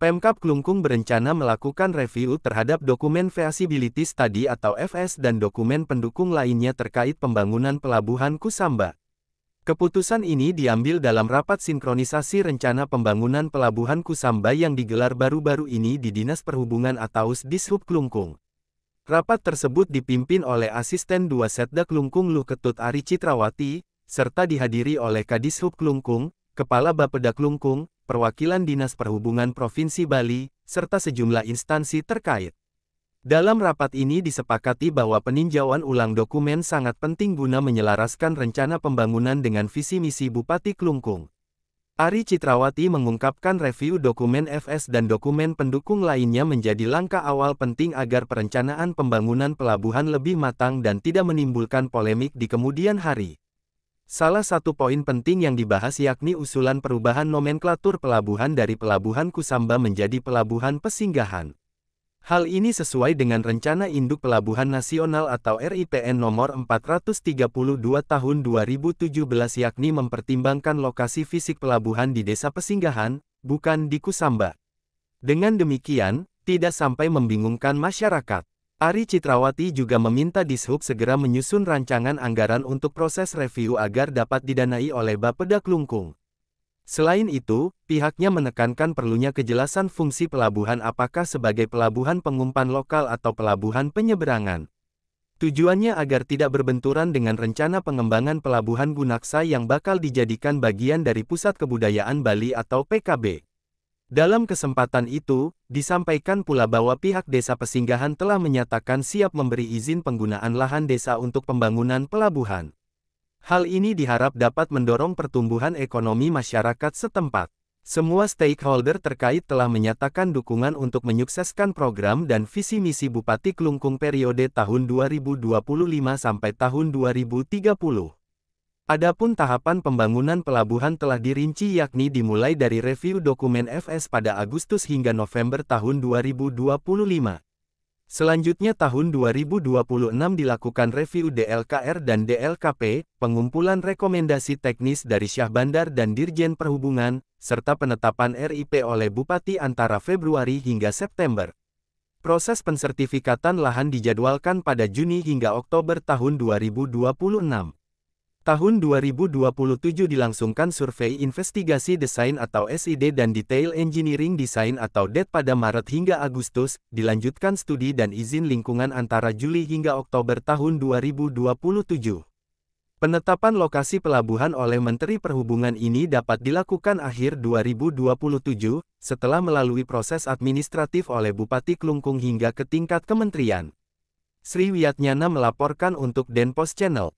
Pemkab Klungkung berencana melakukan review terhadap dokumen Feasibility Study atau FS dan dokumen pendukung lainnya terkait pembangunan Pelabuhan Kusamba. Keputusan ini diambil dalam rapat sinkronisasi rencana pembangunan Pelabuhan Kusamba yang digelar baru-baru ini di Dinas Perhubungan atau Dishub Klungkung. Rapat tersebut dipimpin oleh Asisten 2 Setda Klungkung Luh Ketut Ari Citrawati, serta dihadiri oleh Kadishub Klungkung, Kepala Bapeda Klungkung, perwakilan Dinas Perhubungan Provinsi Bali, serta sejumlah instansi terkait. Dalam rapat ini disepakati bahwa peninjauan ulang dokumen sangat penting guna menyelaraskan rencana pembangunan dengan visi misi Bupati Klungkung. Ari Citrawati mengungkapkan review dokumen FS dan dokumen pendukung lainnya menjadi langkah awal penting agar perencanaan pembangunan pelabuhan lebih matang dan tidak menimbulkan polemik di kemudian hari. Salah satu poin penting yang dibahas yakni usulan perubahan nomenklatur pelabuhan dari Pelabuhan Kusamba menjadi Pelabuhan Pesinggahan. Hal ini sesuai dengan Rencana Induk Pelabuhan Nasional atau RIPN nomor 432 tahun 2017 yakni mempertimbangkan lokasi fisik pelabuhan di Desa Pesinggahan, bukan di Kusamba. Dengan demikian, tidak sampai membingungkan masyarakat. Ari Citrawati juga meminta Dishub segera menyusun rancangan anggaran untuk proses review agar dapat didanai oleh Bapeda Klungkung. Selain itu, pihaknya menekankan perlunya kejelasan fungsi pelabuhan apakah sebagai pelabuhan pengumpan lokal atau pelabuhan penyeberangan. Tujuannya agar tidak berbenturan dengan rencana pengembangan Pelabuhan Gunaksa yang bakal dijadikan bagian dari Pusat Kebudayaan Bali atau PKB. Dalam kesempatan itu, disampaikan pula bahwa pihak Desa Pesinggahan telah menyatakan siap memberi izin penggunaan lahan desa untuk pembangunan pelabuhan. Hal ini diharap dapat mendorong pertumbuhan ekonomi masyarakat setempat. Semua stakeholder terkait telah menyatakan dukungan untuk menyukseskan program dan visi misi Bupati Klungkung periode tahun 2025 sampai tahun 2030. Adapun tahapan pembangunan pelabuhan telah dirinci yakni dimulai dari review dokumen FS pada Agustus hingga November tahun 2025. Selanjutnya tahun 2026 dilakukan review DLKR dan DLKP, pengumpulan rekomendasi teknis dari Syah Bandar dan Dirjen Perhubungan, serta penetapan RIP oleh Bupati antara Februari hingga September. Proses pensertifikatan lahan dijadwalkan pada Juni hingga Oktober tahun 2026. Tahun 2027 dilangsungkan survei investigasi desain atau SID dan detail engineering design atau DET pada Maret hingga Agustus, dilanjutkan studi dan izin lingkungan antara Juli hingga Oktober tahun 2027. Penetapan lokasi pelabuhan oleh Menteri Perhubungan ini dapat dilakukan akhir 2027, setelah melalui proses administratif oleh Bupati Klungkung hingga ke tingkat kementerian. Sri Wiyatnyana melaporkan untuk Denpos Channel.